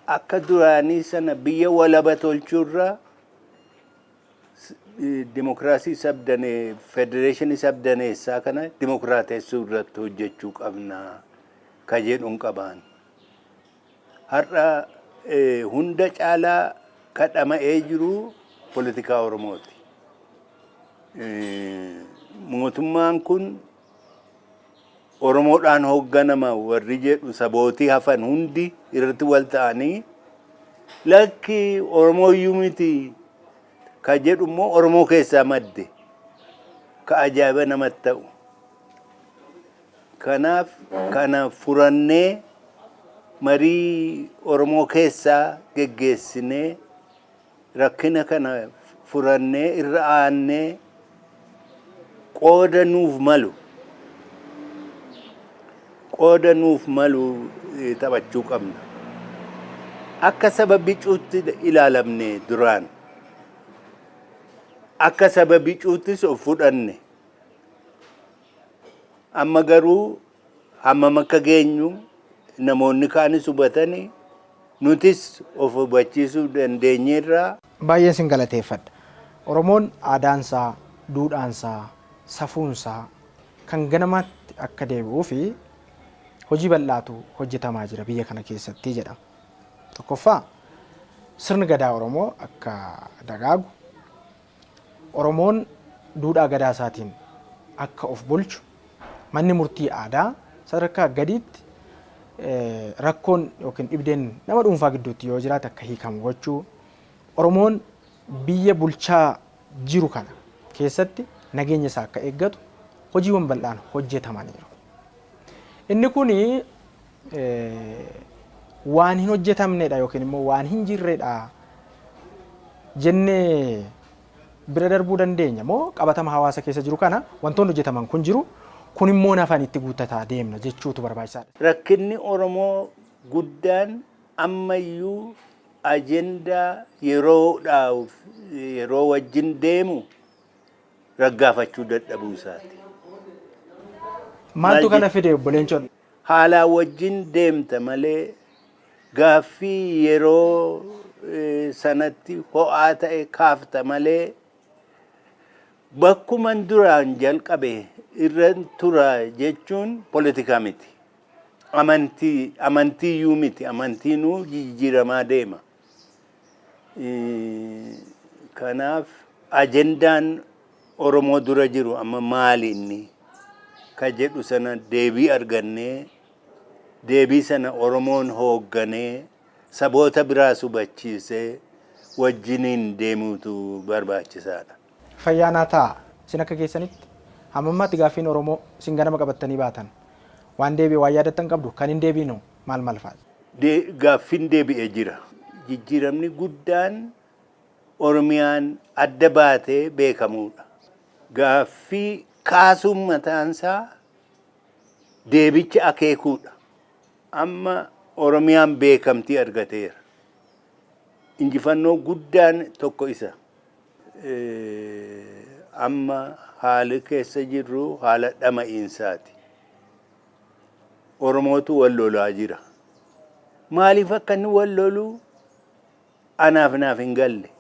akka duraanii sana biyya walaba tolchuurra dimokiraasii sabdanee federeeshinii sabdaneessaa kana dimokiraatessuu irratti hojjechuu qabna ka jedhuun qabaan. Har'a hunda caalaa kadhama'ee jiru polotikaa Oromooti. Mootummaan kun Oromoodhaan hoogganama warri jedhu sabootii hafan hundi irratti wal ta'anii lakki Oromooyyuu miti ka jedhu immoo Oromoo keessaa madde ka ajaa'iba namatti ta'u. Kanaaf kana furannee marii Oromoo keessaa geggeessinee rakkina kana furannee irra aannee qooda nuuf malu taphachuu qabna. Akka saba bicuutti ilaalamne duraan. Akka saba bicuuttis of fudhanne. Amma garuu hammam akka geenyu namoonni kaanis hubatanii nutis of hubachiisuu dandeenyeerraa. Baay'ee sin galateeffadha. Oromoon aadaansaa, duudhaansaa, safuunsaa kan ganamaatti akka deebi'uu fi hojii bal'aatu hojjetamaa jira biyya kana keessatti jedhama. Tokkoffaa sirni gadaa Oromoo akka dagaagu, Oromoon duudhaa gadaa isaatiin akka of bulchu, manni murtii aadaa sadarkaa gadiitti rakkoon yookiin dhibdeen nama dhuunfaa gidduutti yoo jiraate akka hiikamu gochuu, Oromoon biyya bulchaa jiru kana keessatti nageenya isaa akka eeggatu hojiiwwan bal'aan hojjetamaniiru. Inni kun waan hin hojjetamnedha yookiin immoo waan hin jirredha jennee bira darbuu dandeenya moo qabatama hawaasa keessa jiru kana wantoonni hojjetaman kun jiru kun immoo nafaan itti guuttataa deemna jechuutu barbaachisaadha. Rakkinni Oromoo guddaan ammayyuu ajendaa yeroo wajjin deemu raggaafachuu dadhabuu isaati. Maaltu kana fide obbo Leencoon? Haalaa wajjin deemta malee gaaffii yeroo sanatti ho'aa ta'e kaafta malee bakkuman duraan jalqabe irra tura jechuun polotikaa miti. Amantiiyyuu miti. Amantiinuu jijjiiramaa deema. Kanaaf ajendaan Oromoo dura jiru amma maali inni ka jedhu sana deebii argannee deebii sana Oromoon hoogganee saboota biraas hubachiisee wajjiniin deemuutu barbaachisaadha. Fayyaanaa ta'a. Isin akka keessanitti hammammaatti gaaffiin Oromoo isin ganama qabattanii baatan waan deebi'e waan yaadattan qabdu kan hin deebiinu maal fa'a? Gaaffiin deebi'ee jira. Jijjiiramni guddaan Oromiyaan adda baatee beekamuudha. Gaaffii kaasuun mataansaa deebicha akeekuudha. Amma Oromiyaan beekamtii argateera. Injifannoo guddaan tokko isa. Amma haali keessa jirru haala dhama'iinsaati. Oromootu wal lolaa jira. Maaliif akka inni wal lolu naaf hin galle.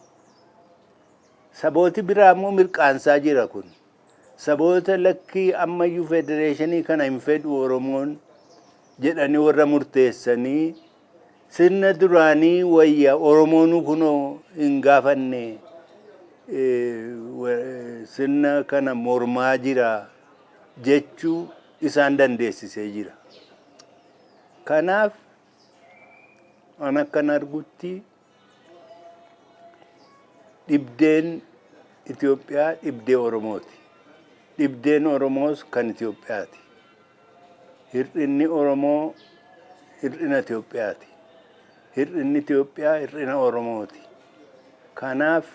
Sabooti biraa immoo mirqaansaa jira kun. Saboota lakkii ammayyuu federeeshinii kana hin fedhu Oromoon jedhanii warra murteessanii sirna duraanii wayya Oromoonu kunoo hin gaafanne sirna kana mormaa jira jechuu isaan dandeessisee jira. Kanaaf an akkan argutti dhibdeen Itoophiyaa dhibdee Oromooti. Dhibdeen Oromoos kan Itoophiyaati. Hir'inni Oromoo hir'ina Itoophiyaati. Hir'inni Itoophiyaa hir'ina Oromooti. Kanaaf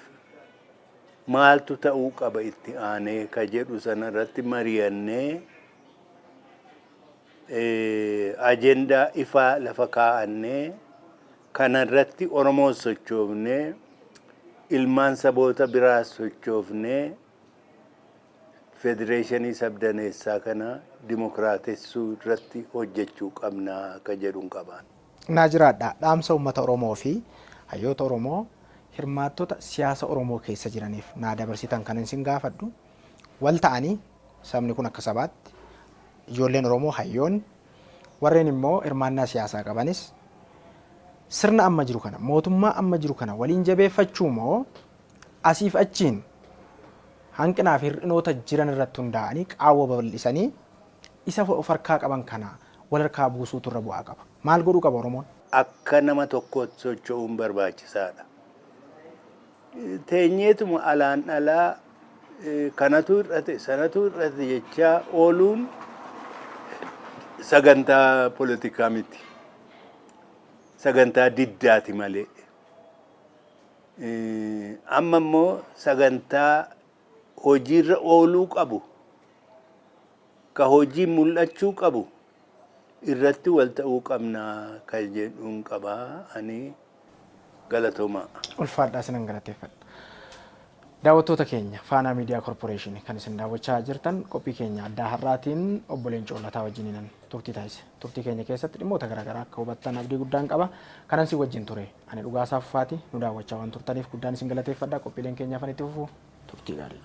maaltu ta'uu qaba itti aanee ka jedhu sana irratti mari'annee ajendaa ifaa lafa kaa'annee kana irratti Oromoo sochoofnee ilmaan saboota biraa sochoofnee federeeshinii sabdaneessaa kana dimokiraatessuu irratti hojjechuu qabna ka jedhuun qabaan. naa jiraadha dhaamsa uummata Oromoo fi hayyoota Oromoo hirmaattota siyaasa Oromoo keessa jiraniif naa dabarsitan kan isin gaafadhu wal ta'anii sabni kun akka sabaatti ijoolleen Oromoo hayyoon warreen immoo hirmaannaa siyaasaa qabanis sirna amma jiru kana mootummaa amma jiru kana waliin jabeeffachuu moo asiif achiin hanqinaa fi hir'inoota jiran irratti hundaa'anii qaawwa babal'isanii isa of harkaa qaban kana wal harkaa buusuutu irra bu'aa qaba. Maal godhuu qaba Oromoon? Akka nama tokkootti socho'uun barbaachisaadha. Teenyeetuma alaan alaa kanatu hir'ate sanatu hir'ate jechaa ooluun sagantaa polotikaa miti. Sagantaa diddaati malee. Amma immoo sagantaa hojiirra ooluu qabu. Ka hojii mul'achuu qabu. Irratti wal ta'uu qabnaa kan jedhuun qabaa ani galatoomaa. Ulfaadhaa sinan galateeffadha. Daawwattoota keenya Faanaa Miidiyaa Korporeeshinii kan isin daawwachaa jirtan qophii keenya addaa har'aatiin obbo Leencoo Lataa wajjiniin turtii taasise. Turtii keenya keessatti dhimmoota garaagaraa akka hubattan abdii guddaan qaba. Kanan si wajjin ture. Ani Dhugaasaa Fuffaati nu daawwachaa waan turtaniif guddaan isin galateeffadha. Qophiileen keenyaaf ani itti fufu turtii gaarii.